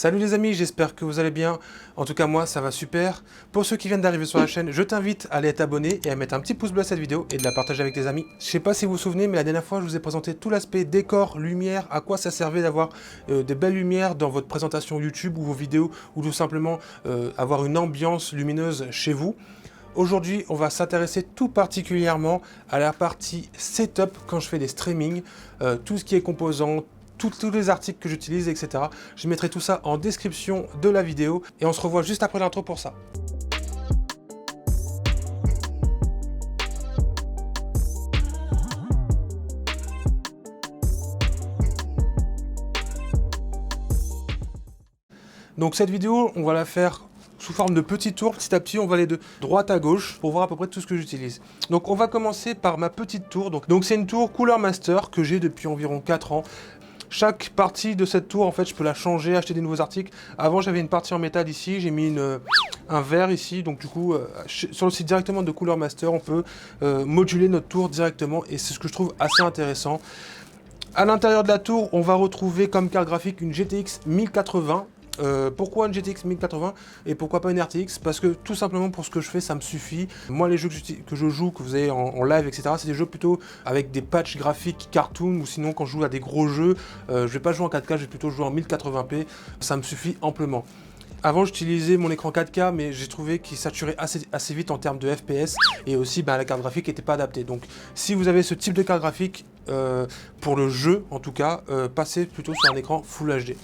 Salut les amis, j'espère que vous allez bien. En tout cas moi ça va super. Pour ceux qui viennent d'arriver sur la chaîne, je t'invite à aller t'abonner et à mettre un petit pouce bleu à cette vidéo et de la partager avec tes amis. Je sais pas si vous vous souvenez, mais la dernière fois je vous ai présenté tout l'aspect décor, lumière, à quoi ça servait d'avoir des belles lumières dans votre présentation YouTube ou vos vidéos, ou tout simplement avoir une ambiance lumineuse chez vous. Aujourd'hui, on va s'intéresser tout particulièrement à la partie setup quand je fais des streamings, tout ce qui est composant, tous les articles que j'utilise, etc. Je mettrai tout ça en description de la vidéo et on se revoit juste après l'intro pour ça. Donc cette vidéo, on va la faire sous forme de petits tours. Petit à petit, on va aller de droite à gauche pour voir à peu près tout ce que j'utilise. Donc on va commencer par ma petite tour. Donc c'est une tour Cooler Master que j'ai depuis environ 4 ans. Chaque partie de cette tour, en fait, je peux la changer, acheter des nouveaux articles. Avant, j'avais une partie en métal ici, j'ai mis un verre ici. Donc du coup, sur le site directement de Cooler Master, on peut moduler notre tour directement et c'est ce que je trouve assez intéressant. À l'intérieur de la tour, on va retrouver comme carte graphique une GTX 1080. Pourquoi une GTX 1080 et pourquoi pas une RTX? Parce que tout simplement pour ce que je fais, ça me suffit. Moi, les jeux que je joue, que vous avez en live, etc., c'est des jeux plutôt avec des patchs graphiques cartoon, ou sinon quand je joue à des gros jeux, je vais pas jouer en 4K, je vais plutôt jouer en 1080p, ça me suffit amplement. Avant, j'utilisais mon écran 4K, mais j'ai trouvé qu'il saturait assez vite en termes de FPS, et aussi la carte graphique n'était pas adaptée. Donc si vous avez ce type de carte graphique, pour le jeu en tout cas, passez plutôt sur un écran Full HD.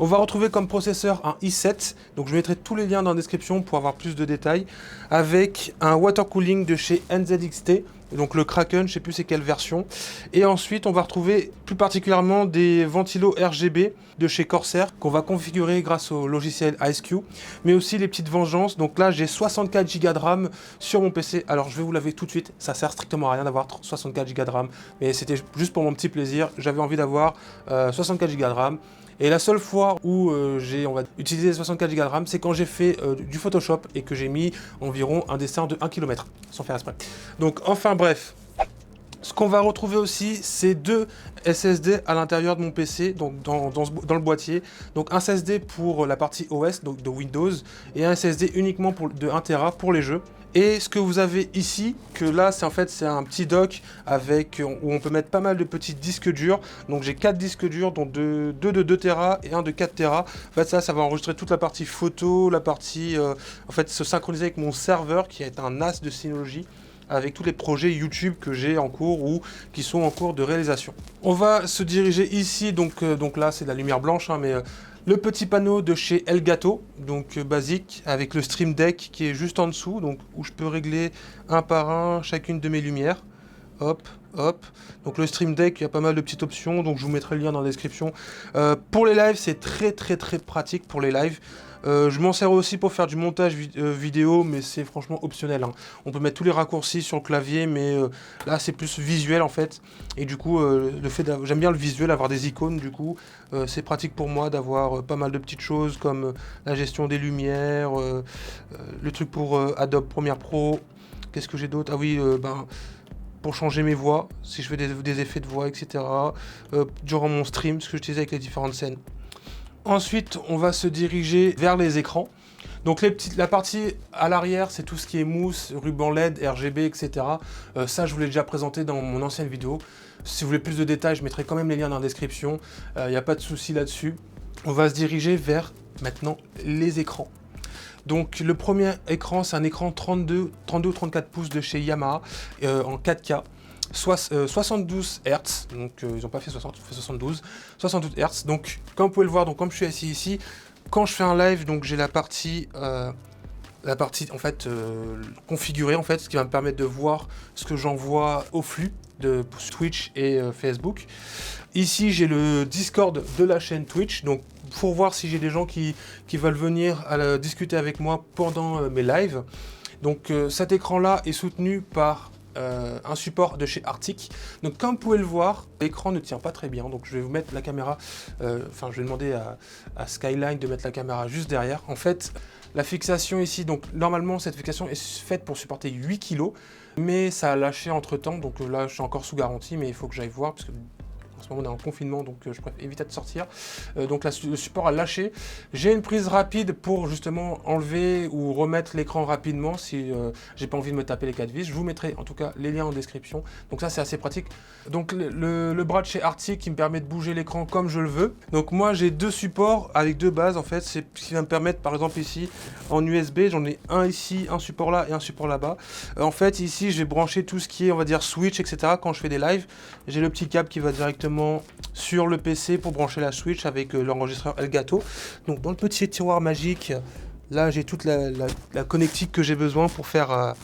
On va retrouver comme processeur un i7, donc je mettrai tous les liens dans la description pour avoir plus de détails, avec un water cooling de chez NZXT, donc le Kraken, je sais plus c'est quelle version. Et ensuite on va retrouver plus particulièrement des ventilos RGB de chez Corsair qu'on va configurer grâce au logiciel IceQ, mais aussi les petites vengeances. Donc là j'ai 64 Go de RAM sur mon PC. Alors je vais vous l'avouer tout de suite, ça sert strictement à rien d'avoir 64 Go de RAM, mais c'était juste pour mon petit plaisir, j'avais envie d'avoir 64 Go de RAM. Et la seule fois où on va utiliser 64 Go de RAM, c'est quand j'ai fait du Photoshop et que j'ai mis environ un dessin de 1 km, sans faire exprès. Donc enfin bref, ce qu'on va retrouver aussi, c'est deux SSD à l'intérieur de mon PC, donc dans le boîtier. Donc un SSD pour la partie OS, donc de Windows, et un SSD uniquement de 1 Tera pour les jeux. Et ce que vous avez ici, que là c'est un petit dock où on peut mettre pas mal de petits disques durs. Donc j'ai 4 disques durs, dont deux de 2 Tera et un de 4 Tera. En fait ça va enregistrer toute la partie photo, la partie se synchroniser avec mon serveur qui est un NAS de Synology, avec tous les projets YouTube que j'ai en cours ou qui sont en cours de réalisation. On va se diriger ici, donc là c'est de la lumière blanche, mais le petit panneau de chez Elgato, donc basique, avec le Stream Deck qui est juste en dessous, donc où je peux régler un par un chacune de mes lumières. Hop, hop. Donc le Stream Deck, il y a pas mal de petites options, donc je vous mettrai le lien dans la description. Pour les lives, c'est très pratique pour les lives. Je m'en sers aussi pour faire du montage vidéo, mais c'est franchement optionnel. On peut mettre tous les raccourcis sur le clavier, mais là c'est plus visuel en fait. Et du coup, j'aime bien le visuel, avoir des icônes. Du coup, c'est pratique pour moi d'avoir pas mal de petites choses comme la gestion des lumières, le truc pour Adobe Premiere Pro. Qu'est-ce que j'ai d'autre? Ah oui, pour changer mes voix, si je fais des effets de voix, etc. Durant mon stream, ce que j'utilise avec les différentes scènes. Ensuite, on va se diriger vers les écrans. Donc la partie à l'arrière, c'est tout ce qui est mousse, ruban LED, RGB, etc. Ça, je vous l'ai déjà présenté dans mon ancienne vidéo. Si vous voulez plus de détails, je mettrai quand même les liens dans la description. Il n'y a pas de souci là-dessus. On va se diriger vers, maintenant, les écrans. Donc le premier écran, c'est un écran 32 ou 34 pouces de chez Yamaha, en 4K. 72 Hz, donc ils n'ont pas fait 60, ils ont fait 72 Hz. Donc comme vous pouvez le voir, donc comme je suis assis ici, quand je fais un live, donc j'ai la partie en fait configurée en fait, ce qui va me permettre de voir ce que j'envoie au flux de Twitch et Facebook. Ici j'ai le Discord de la chaîne Twitch, donc pour voir si j'ai des gens qui veulent venir discuter avec moi pendant mes lives. Donc cet écran là est soutenu par un support de chez Arctic. Donc comme vous pouvez le voir, l'écran ne tient pas très bien, donc je vais vous mettre la caméra, je vais demander à Skyline de mettre la caméra juste derrière. En fait, la fixation ici, donc normalement cette fixation est faite pour supporter 8 kg, mais ça a lâché entre temps, donc là je suis encore sous garantie, mais il faut que j'aille voir, parce que En ce moment, on est en confinement, donc je préfère éviter de sortir. Donc là, le support a lâché. J'ai une prise rapide pour justement enlever ou remettre l'écran rapidement si j'ai pas envie de me taper les 4 vis. Je vous mettrai en tout cas les liens en description. Donc ça, c'est assez pratique. Donc le bras de chez Arctic qui me permet de bouger l'écran comme je le veux. Donc moi, j'ai 2 supports avec 2 bases en fait. C'est ce qui va me permettre, par exemple ici, en USB, j'en ai un ici, un support là et un support là-bas. En fait, ici, je vais brancher tout ce qui est, on va dire, Switch, etc. Quand je fais des lives, j'ai le petit câble qui va directement sur le PC pour brancher la Switch avec l'enregistreur Elgato. Donc dans le petit tiroir magique, là j'ai toute la connectique que j'ai besoin pour faire un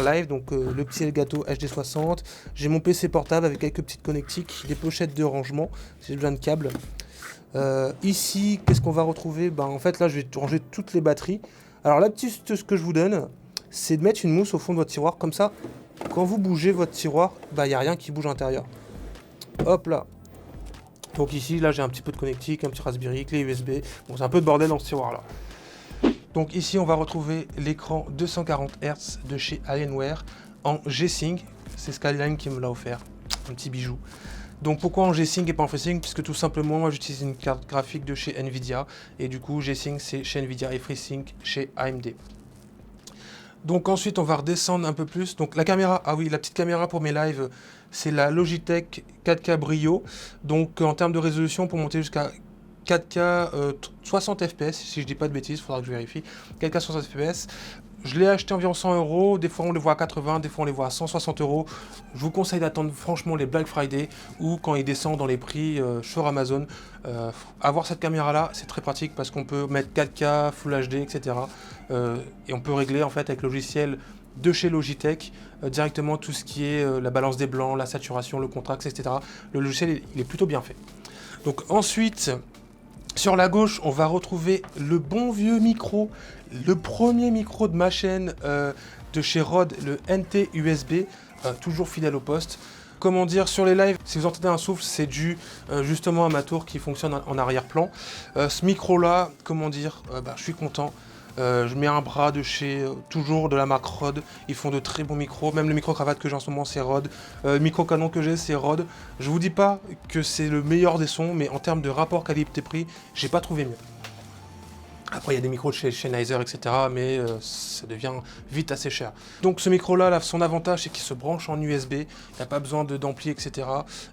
live. Donc le petit Elgato HD60, j'ai mon PC portable avec quelques petites connectiques, des pochettes de rangement si j'ai besoin de câbles. Ici, qu'est-ce qu'on va retrouver? En fait là je vais ranger toutes les batteries. Alors la petite ce que je vous donne, c'est de mettre une mousse au fond de votre tiroir, comme ça quand vous bougez votre tiroir, il n'y a rien qui bouge à l'intérieur. Hop là. Donc ici, là j'ai un petit peu de connectique, un petit Raspberry, clé USB. Bon, c'est un peu de bordel dans ce tiroir là. Donc ici, on va retrouver l'écran 240 Hz de chez Alienware en G-Sync. C'est Skyline qui me l'a offert. Un petit bijou. Donc pourquoi en G-Sync et pas en FreeSync? Puisque tout simplement, moi j'utilise une carte graphique de chez Nvidia. Et du coup, G-Sync c'est chez Nvidia et FreeSync chez AMD. Donc ensuite, on va redescendre un peu plus. Donc la caméra, ah oui, la petite caméra pour mes lives, c'est la Logitech 4K Brio. Donc en termes de résolution, pour monter jusqu'à 4K 60 fps, si je dis pas de bêtises, il faudra que je vérifie. 4K 60 fps. Je l'ai acheté environ 100 €, des fois on les voit à 80, des fois on les voit à 160 €. Je vous conseille d'attendre franchement les Black Friday ou quand ils descendent dans les prix sur Amazon. Avoir cette caméra là, c'est très pratique parce qu'on peut mettre 4K, Full HD, etc. Et on peut régler en fait avec le logiciel de chez Logitech directement tout ce qui est la balance des blancs, la saturation, le contraste, etc. Le logiciel il est plutôt bien fait. Donc ensuite, sur la gauche, on va retrouver le bon vieux micro, le premier micro de ma chaîne de chez Rode, le NT USB, toujours fidèle au poste. Comment dire, sur les lives, si vous entendez un souffle, c'est dû justement à ma tour qui fonctionne en arrière-plan. Ce micro-là, comment dire, je suis content. Je mets un bras de chez, toujours de la marque Rode. Ils font de très bons micros. Même le micro-cravate que j'ai en ce moment, c'est Rode. Le micro-canon que j'ai, c'est Rode. Je vous dis pas que c'est le meilleur des sons, mais en termes de rapport qualité-prix, j'ai pas trouvé mieux. Après, il y a des micros de chez Sennheiser, etc. Mais ça devient vite assez cher. Donc ce micro-là, son avantage, c'est qu'il se branche en USB. Il n'y a pas besoin d'ampli, etc.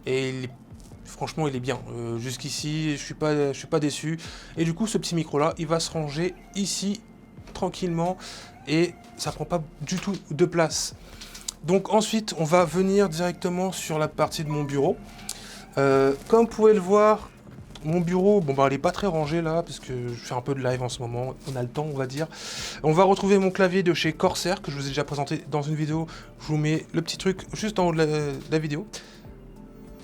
Et franchement, il est bien. Jusqu'ici, je suis pas déçu. Et du coup, ce petit micro-là, il va se ranger ici, tranquillement. Et ça prend pas du tout de place. Donc ensuite, on va venir directement sur la partie de mon bureau. Comme vous pouvez le voir, mon bureau, il est pas très rangé là, parce que je fais un peu de live en ce moment, on a le temps on va dire. On va retrouver mon clavier de chez Corsair, que je vous ai déjà présenté dans une vidéo. Je vous mets le petit truc juste en haut de la vidéo.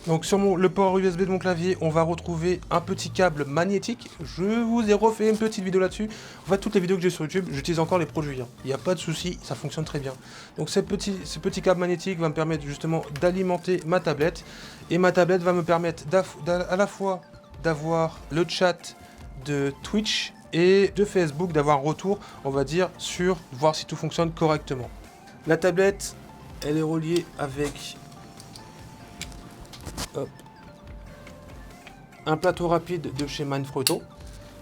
Donc sur le port USB de mon clavier, on va retrouver un petit câble magnétique. Je vous ai refait une petite vidéo là-dessus. En fait, toutes les vidéos que j'ai sur YouTube, j'utilise encore les produits. Il n'y a pas de souci, ça fonctionne très bien. Donc ce petit câble magnétique va me permettre justement d'alimenter ma tablette. Et ma tablette va me permettre à la fois d'avoir le chat de Twitch et de Facebook, d'avoir un retour, on va dire, sur voir si tout fonctionne correctement. La tablette, elle est reliée avec un plateau rapide de chez Manfrotto.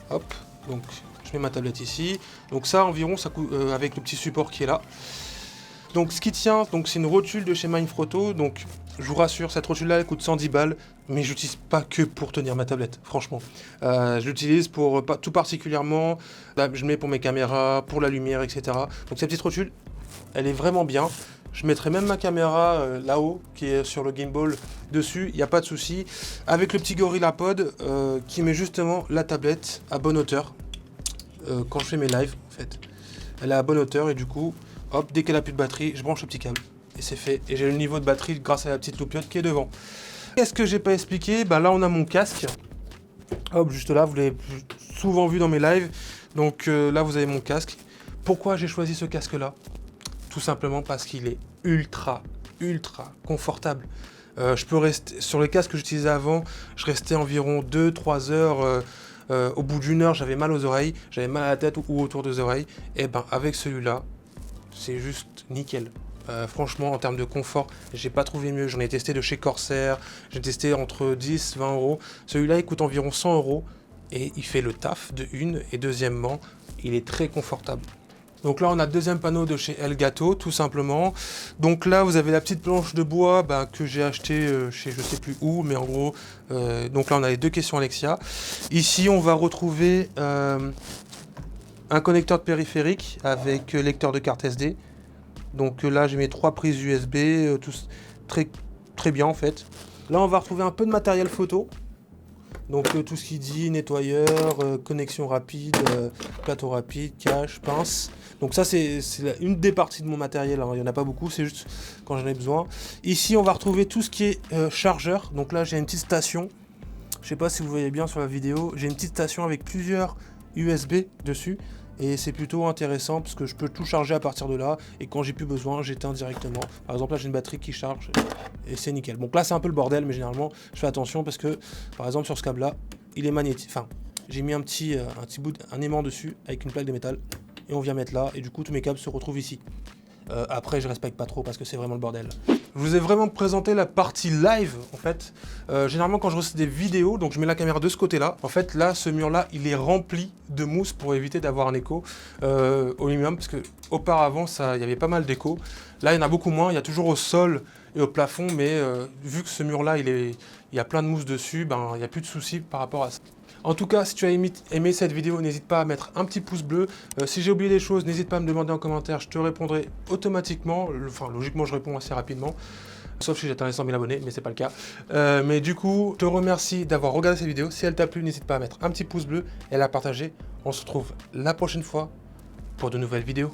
Hop, donc je mets ma tablette ici. Donc ça environ, ça coûte avec le petit support qui est là. Donc ce qui tient, donc c'est une rotule de chez Manfrotto. Donc je vous rassure, cette rotule là elle coûte 110 balles, mais j'utilise pas que pour tenir ma tablette, franchement. Je l'utilise pour tout particulièrement, là, je mets pour mes caméras, pour la lumière, etc. Donc cette petite rotule, elle est vraiment bien. Je mettrai même ma caméra là-haut, qui est sur le gimbal dessus, il n'y a pas de souci. Avec le petit GorillaPod qui met justement la tablette à bonne hauteur. Quand je fais mes lives, en fait. Elle est à bonne hauteur et du coup, hop, dès qu'elle a plus de batterie, je branche le petit câble. Et c'est fait. Et j'ai le niveau de batterie grâce à la petite loupiote qui est devant. Qu'est-ce que j'ai pas expliqué? Là, on a mon casque. Hop, juste là, vous l'avez souvent vu dans mes lives. Donc là, vous avez mon casque. Pourquoi j'ai choisi ce casque-là? Tout simplement parce qu'il est ultra confortable. Je peux rester sur les casques que j'utilisais avant, je restais environ 2-3 heures. Au bout d'une heure, j'avais mal aux oreilles, j'avais mal à la tête ou autour des oreilles. Et avec celui-là, c'est juste nickel. Franchement, en termes de confort, j'ai pas trouvé mieux. J'en ai testé de chez Corsair, j'ai testé entre 10 et 20 euros. Celui-là, il coûte environ 100 euros et il fait le taf de une. Et deuxièmement, il est très confortable. Donc là, on a le deuxième panneau de chez Elgato, tout simplement. Donc là, vous avez la petite planche de bois que j'ai acheté chez je sais plus où, mais en gros, donc là, on a les deux questions Alexia. Ici, on va retrouver un connecteur de périphérique avec lecteur de carte SD. Donc là, j'ai mes 3 prises USB, tous très bien en fait. Là, on va retrouver un peu de matériel photo. Donc tout ce qui dit nettoyeur, connexion rapide, plateau rapide, cache, pince. Donc ça, c'est une des parties de mon matériel. Hein. Il n'y en a pas beaucoup, c'est juste quand j'en ai besoin. Ici, on va retrouver tout ce qui est chargeur. Donc là, j'ai une petite station. Je ne sais pas si vous voyez bien sur la vidéo. J'ai une petite station avec plusieurs USB dessus. Et c'est plutôt intéressant parce que je peux tout charger à partir de là. Et quand j'ai plus besoin, j'éteins directement. Par exemple, là, j'ai une batterie qui charge et c'est nickel. Donc là, c'est un peu le bordel, mais généralement, je fais attention parce que, par exemple, sur ce câble-là, il est magnétique. Enfin, j'ai mis un petit aimant dessus avec une plaque de métal. Et on vient mettre là. Et du coup, tous mes câbles se retrouvent ici. Après, je respecte pas trop parce que c'est vraiment le bordel. Je vous ai vraiment présenté la partie live, en fait. Généralement, quand je reçois des vidéos, donc je mets la caméra de ce côté-là. En fait, là, ce mur-là, il est rempli de mousse pour éviter d'avoir un écho au minimum, parce que auparavant, il y avait pas mal d'écho. Là, il y en a beaucoup moins. Il y a toujours au sol et au plafond, mais vu que ce mur-là, il y a plein de mousse dessus, il n'y a plus de soucis par rapport à ça. En tout cas, si tu as aimé cette vidéo, n'hésite pas à mettre un petit pouce bleu. Si j'ai oublié des choses, n'hésite pas à me demander en commentaire, je te répondrai automatiquement. Enfin, logiquement, je réponds assez rapidement. Sauf si j'atteins les 100 000 abonnés, mais c'est pas le cas. Mais du coup, je te remercie d'avoir regardé cette vidéo. Si elle t'a plu, n'hésite pas à mettre un petit pouce bleu et à la partager. On se retrouve la prochaine fois pour de nouvelles vidéos.